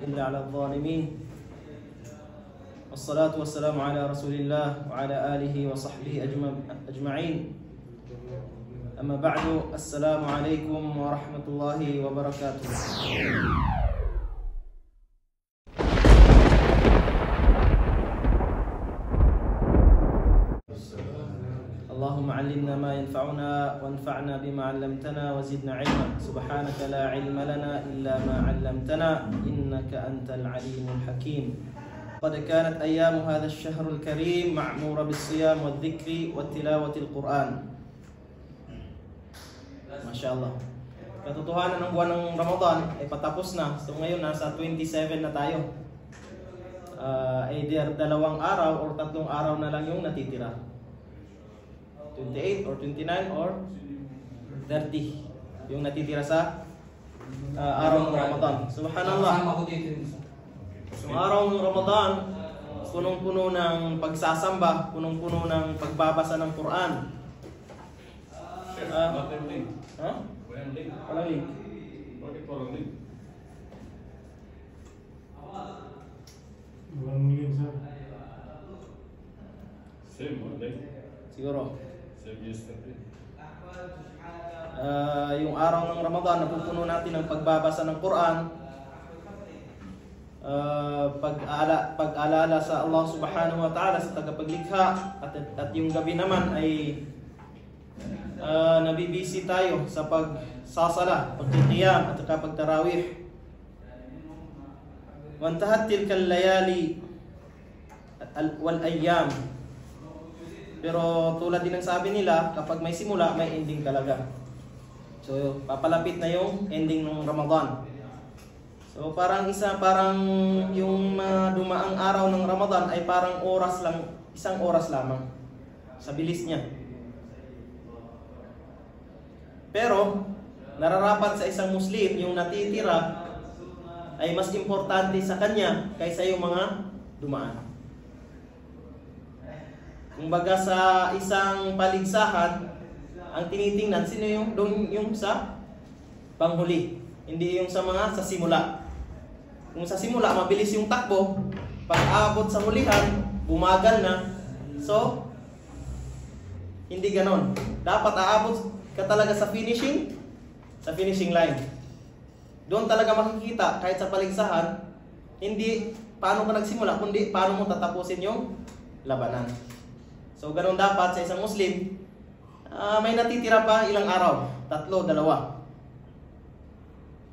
إلا على الظالمين والصلاة والسلام على رسول الله وعلى آله وصحبه أجمعين أما بعد السلام عليكم ورحمة الله وبركاته اللهم علمنا ما ينفعنا وانفعنا بما علمتنا وزدنا علما سبحانك لا علم لنا إلا ما علمتنا إنك أنت العليم الحكيم قد كانت أيام هذا الشهر الكريم معمورة بالصيام والذكر والتلاوة القرآن ما شاء الله. Katotohanan ng buwan ng Ramadan ay patapos na. So ngayon nasa 27 na tayo. Either 2 araw or 3 araw na lang yung natitira. 28 or 29 or 30 yung natitira sa araw ng Ramadan. Subhanallah. Yung araw ng Ramadan, punong-puno ng pagsasamba, punong-puno ng pagbabasa ng Quran. Walang link. Walang link, sir. Same Monday. Siguro. Same yesterday. Yung araw ng Ramadan, napupuno natin ng pagbabasa ng Quran, pag-alala sa Allah subhanahu wa ta'ala sa tagapaglikha, at yung gabi naman ay nabibisi tayo sa pagsasala, pagtitiyam at pagtarawih. Wantahat tilkal layali wal ayyam. Pero tulad din ng sabi nila, kapag may simula, may ending talaga. So papalapit na yung ending ng Ramadan. So parang yung dumaang araw ng Ramadan ay parang oras lang, isang oras lamang sa bilis niya. Pero nararapat sa isang Muslim yung natitira ay mas importante sa kanya kaysa yung mga dumaan. Kumbaga sa isang paligsahan, ang tinitingnan sino yung sa panghuli, hindi yung sa simula. Kung sa simula mabilis yung takbo, pag aabot sa hulihan, bumagal na. So hindi ganon. Dapat aabot ka talaga sa finishing line. Doon talaga makikita kahit sa paligsahan, hindi paano ka nagsimula, kundi paano mo tatapusin yung labanan. So ganun dapat sa isang Muslim. May natitira pa ilang araw, 3, 2.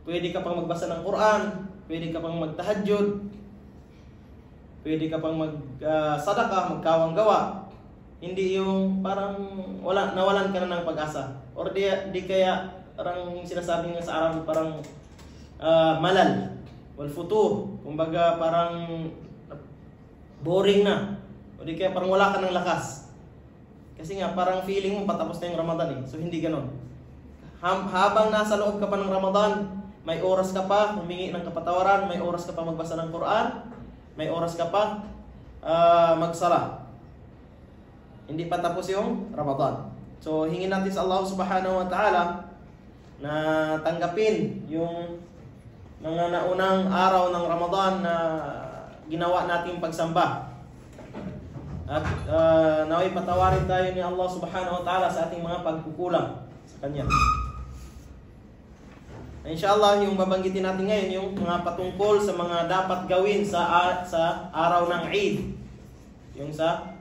Pwede ka pang magbasa ng Quran, pwede ka pang magtahajjud, pwede ka pang magsadaka, magkawang gawa. Hindi yung parang nawalan ka na ng pag-asa. Or di kaya parang sinasabi nga sa Arab parang malal wal futuh, kumbaga parang boring na. O di kaya parang wala ka ng lakas. Kasi nga parang feeling mo patapos na yung Ramadan eh. So hindi ganon. Habang nasa loob ka pa ng Ramadan, may oras ka pa humingi ng kapatawaran, may oras ka pa magbasa ng Quran, may oras ka pa magsala. Hindi pa tapos yung Ramadan. So hingin natin sa Allah subhanahu wa ta'ala na tanggapin yung mga naunang araw ng Ramadan na ginawa nating pagsamba. At naway patawarin tayo ni Allah subhanahu wa ta'ala sa ating mga pagkukulang sa Kanya. Inshallah, yung babanggitin natin ngayon yung mga patungkol sa mga dapat gawin sa araw ng Eid. Yung sa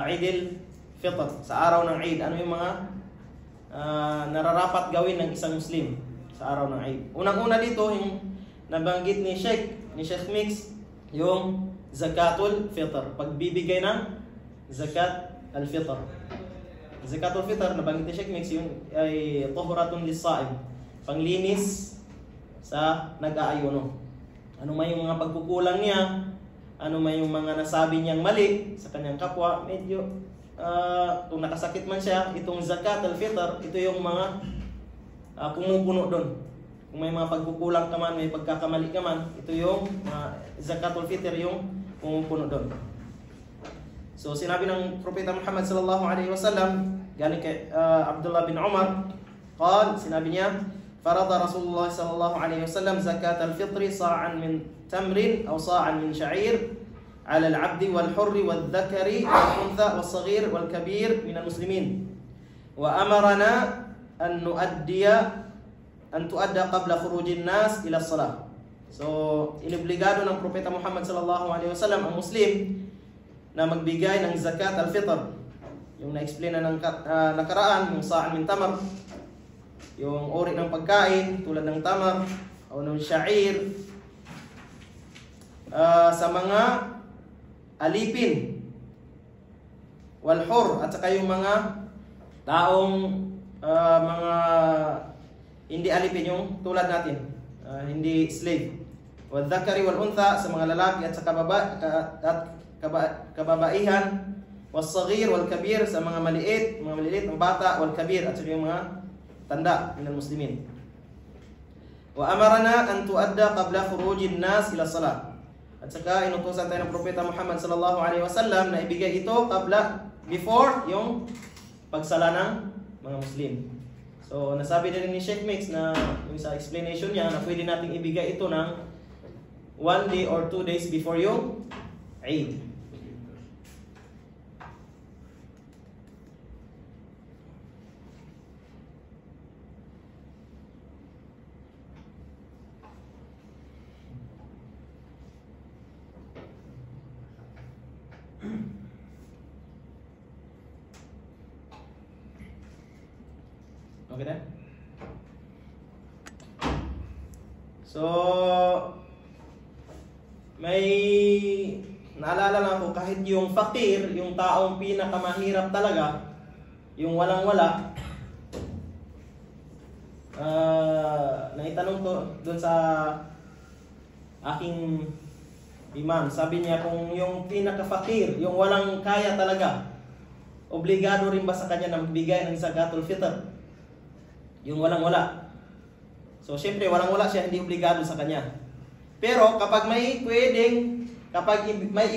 Eid al-Fitr, sa araw ng Eid. Ano yung mga nararapat gawin ng isang Muslim sa araw ng Eid? Unang-una dito, yung nabanggit ni Sheikh Mix, yung Zakatul Fitr. Pagbibigay ng Zakat al-Fitr. Zakatul Fitr, nabanggit ni Sheikh Mix, yun ay tuhuratun lis-sa'im, panglinis sa nag-aayuno. Ano man yung mga pagkukulang niya, ano man yung mga nasabi niyang mali sa kanyang kapwa, medyo kung nakasakit man siya, itong Zakat al-Fitr, ito yung mga pumupuno doon. Kung may mga pagkukulang ka man, may pagkakamali ka man, ito yung Zakatul Fitr yung pumupuno doon. So sinabi ng Propeta Muhammad sallallahu alaihi wasallam galing kay Abdullah bin Umar, sinabi niya, فرض رسول الله صلى الله عليه وسلم زكاة الفطر صاعا من تمر أو صاعا من شعير على العبد والحر والذكر والأنثى والصغير والكبير من المسلمين وأمرنا أن تؤدى قبل خروج الناس إلى الصلاة. So, inobligado ng Propeta Muhammad sallallahu alaihi wasallam ang Muslim na magbigay ng zakat al-fitr. Yung na-explain na ng nakaraan, yung sa'an min tamar, yung uri ng pagkain tulad ng tamar o ng sha'ir, sa mga alipin, walhur, at saka yung mga taong mga hindi alipin, yung tulad natin, hindi slave, wadhakari wal untha, sa mga lalaki at sa kababaihan, was-saghir wal kabir, sa mga maliit ng bata, wal kabir, at saka yung mga tanda ng muslimin. Wa amarna an tuadda qabla khurujin nas ila salat. At saka inutusan tayo ng Propeta Muhammad sallallahu alaihi wasallam na ibigay ito before yung pagsala ng mga Muslim. So nasabi din ni Sheikh Mix na yung sa explanation niya na pwede nating ibigay ito ng 1 day or 2 days before yung Eid. Okay na? So, may naalala lang ako, kahit yung fakir, yung taong pinakamahirap talaga, yung walang-wala, naitanong ko doon sa aking imam, sabi niya kung yung pinaka-fakir, yung walang kaya talaga, obligado rin ba sa kanya na magbigay ng zakatul fitr? Yung walang-wala. So, syempre, walang-wala siya, hindi obligado sa kanya. Pero, kapag may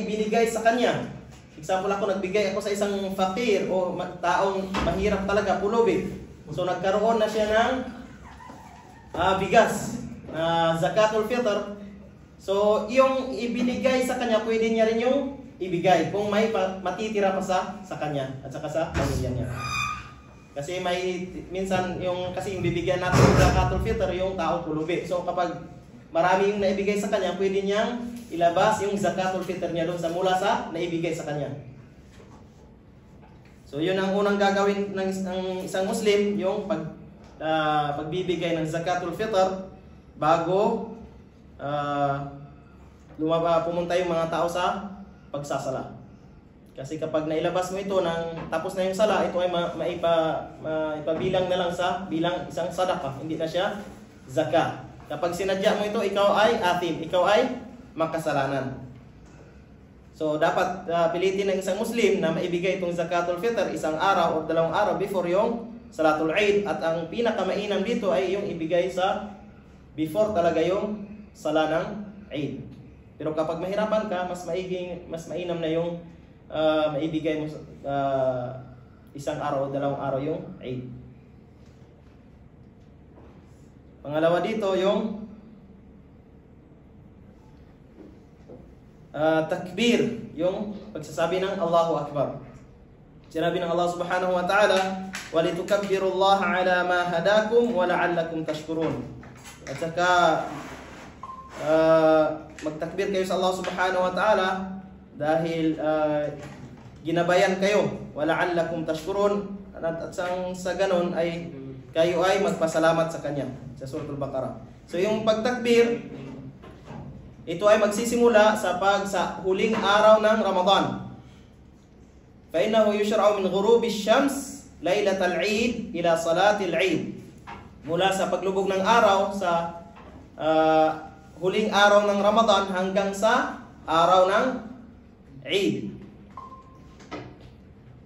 ibinigay sa kanya, example ako, nagbigay ako sa isang fakir o taong mahirap talaga, pulubi. So, nagkaroon na siya ng bigas, zakatul fitr. So, yung ibinigay sa kanya, pwede niya rin yung ibigay kung may matitira pa sa kanya at saka sa pamilya niya. Kasi minsan yung bibigyan natin ng zakatul fitr yung taong pulubi. So kapag marami yung naibigay sa kanya, pwede niyang ilabas yung zakatul fitr niya doon mula sa naibigay sa kanya. So yun ang unang gagawin ng isang Muslim, yung pagbibigay ng zakatul fitr bago pumunta yung mga tao sa pagsasala. Kasi kapag nailabas mo ito tapos na yung sala, ito ay maipabilang na lang sa bilang isang sadaqah, hindi na siya zakat. Kapag sinadya mo ito, ikaw ay atim, ikaw ay makasalanan. So dapat pilitin ng isang Muslim na maibigay itong zakatul fitr isang araw o 2 araw before yung salatul Eid, at ang pinakamainam dito ay yung ibigay sa before talaga yung sala ng Eid. Pero kapag mahirapan ka, mas mainam na yung maibigay mo isang araw o 2 araw yung Eid. Pangalawa dito yung takbir, yung pagsasabi ng Allahu Akbar. Sinabi ng Allah Subhanahu wa Ta'ala, "Walitukabbirullaha 'ala ma hadakum wa la'allakum tashkurun." At saka magtakbir kayo sa Allah Subhanahu wa Ta'ala dahil ginabayan kayo, wala'allakum tashkurun, at sa ganon ay kayo ay magpasalamat sa Kanya, sa Suratul Baqarah. So yung pagtakbir, ito ay magsisimula sa huling araw ng Ramadan. فإنه يشرع من غروب الشمس ليلة العيد إلى صلاة العيد. Mula sa paglubog ng araw sa huling araw ng Ramadan hanggang sa araw ng Eid.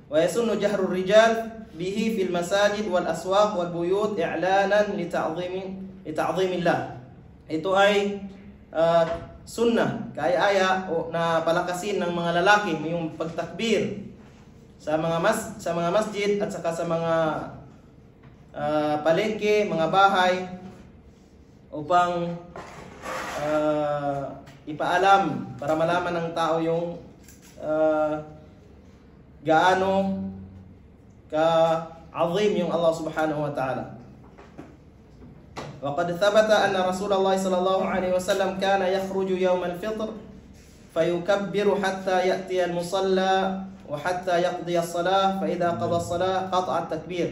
Wa yasunnu jahrur rijal bihi fil masajid wal aswaq wal buyut i'lanan li ta'zimillah. Ito ay sunnah, kaaya na palakasin ng mga lalaki yung pagtakbir sa mga masjid at saka sa mga palengke, mga bahay, upang ipaalam para malaman ng tao yung gaano ka-azim yung Allah subhanahu wa ta'ala. وقد ثبت أن رسول الله صلى الله عليه وسلم كان يخرج يوم الفطر فيكبر حتى يأتي المصلى وحتى يقضي الصلاة فإذا قضى الصلاة قطع التكبير.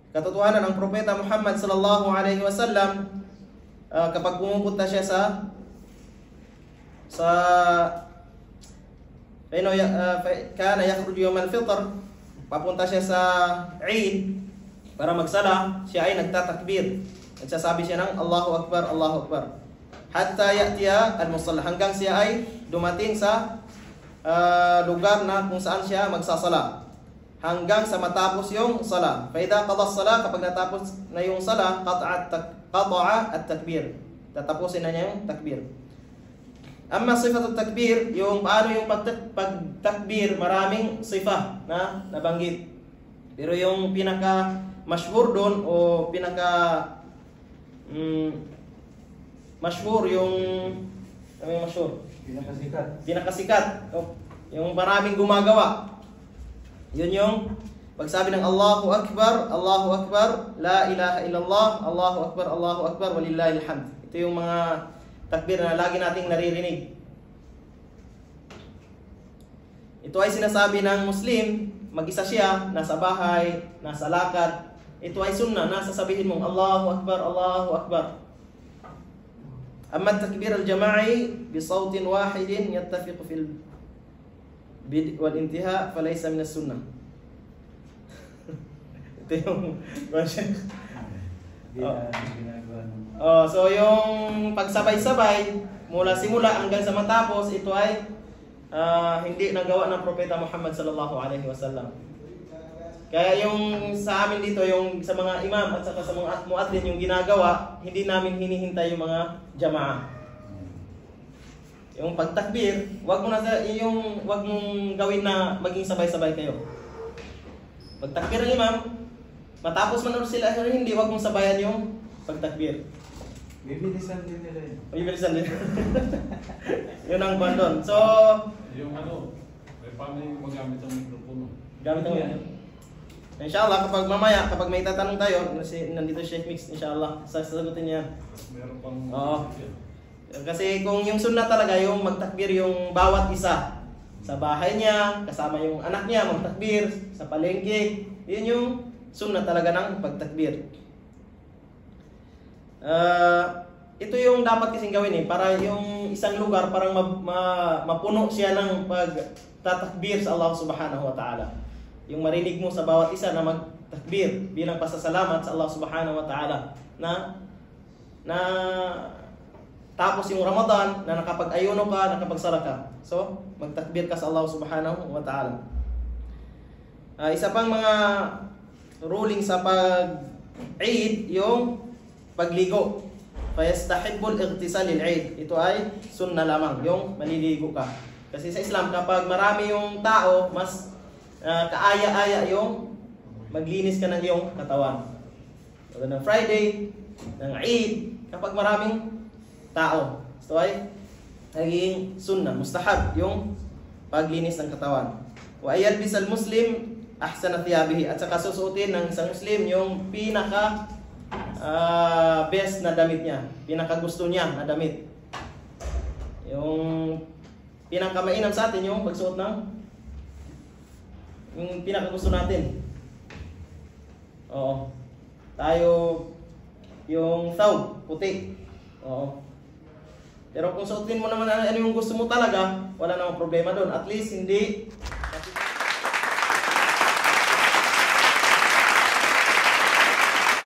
Katotohanan ng Propeta Muhammad sallallahu alaihi wasallam kapag pumupunta siya sa kana yakhruju yawm al-fitr, papunta siya sa Eid para magsala, siya ay nagtatakbir. Nagsasabi siya ng Allahu Akbar, Allahu Akbar. Hatta ya'tiya al-musalla, hanggang siya ay dumating sa lugar na kung saan siya magsasala. Hanggang sa matapos yung sala. Fa idha qada as-sala, kapag natapos na yung sala, qata'a at-takbir. Tatapusin na niya yung takbir. Amma sifatul takbir, yung paano yung pagtakbir, maraming sifa na nabanggit. Pero yung pinaka mashhur doon o pinaka mashhur yung ano yung mashhur? Pinakasikat. Yung maraming gumagawa. Yun yung pagsabi ng Allahu Akbar, Allahu Akbar, La ilaha illallah, Allahu Akbar, Allahu Akbar, walillahil hamd. Ito yung mga takbir na lagi nating naririnig. Ito ay sinasabi ng Muslim, mag-isa siya, nasa bahay, nasa lakad. Ito ay sunnah, nasa sabihin mong Allahu Akbar, Allahu Akbar. Amma takbir al-jama'i bisawtin wahidin yattafiqu fil bid' wal intiha falaysa min as-sunnah. Ito yung so yung pagsabay-sabay mula simula hanggang sa matapos, ito ay hindi nagawa ng Propeta Muhammad sallallahu alaihi wasallam. Kaya yung sa amin dito, yung sa mga imam at saka sa mga muadzin yung ginagawa, hindi namin hinihintay yung mga jamaa. Yung pagtakbir, wag mong gawin na maging sabay-sabay kayo. Pagtakbir ng imam, matapos man ulit sila, hindi, wag mong sabayan yung pagtakbir. Bibilisan din nila yun. Bibilisan din. Yun ang bandon. So, yung may paano yung magamit ang mikropono? Gamit ang yan. Inshallah, kapag may tatanong tayo, nandito Sheikh Mix, inshallah, sasagutin niya. Meron pang... Oo. Kasi kung yung sunnah talaga, yung magtakbir yung bawat isa. Sa bahay niya, kasama yung anak niya, magtakbir, sa palengke. Yun yung sunnah talaga ng pagtakbir. Ito yung dapat kasing gawin para yung isang lugar parang mapuno siya ng pagtatakbir sa Allah subhanahu wa ta'ala. Yung marinig mo sa bawat isa na magtakbir bilang pasasalamat sa Allah subhanahu wa ta'ala na tapos yung Ramadan na nakapag-ayuno ka, nakapagsala ka. So, magtakbir ka sa Allah subhanahu wa ta'ala. Isa pang mga ruling sa pag-Eid, yung pagligo. Fayastahibbul ightisal lil-Eid. Ito ay sunnah lamang, yung maliligo ka. Kasi sa Islam, kapag marami yung tao, mas kaaya-aya yung maglinis ka ng iyong katawan. So, ng Friday, ng Eid, kapag maraming tao. So ay naging sunnah, mustahab yung paglinis ng katawan. Wa yalbis al-muslim ahsana thiyabihi, at saka susuotin ng isang Muslim yung pinaka best na damit niya, pinaka gusto niya na damit. Yung pinaka mainam sa atin yung pagsuot ng yung pinaka gusto natin. Oo. Tayo yung thawb, puti. Oo. Pero kung suotin mo naman ano yung gusto mo talaga, wala namang problema doon. At least hindi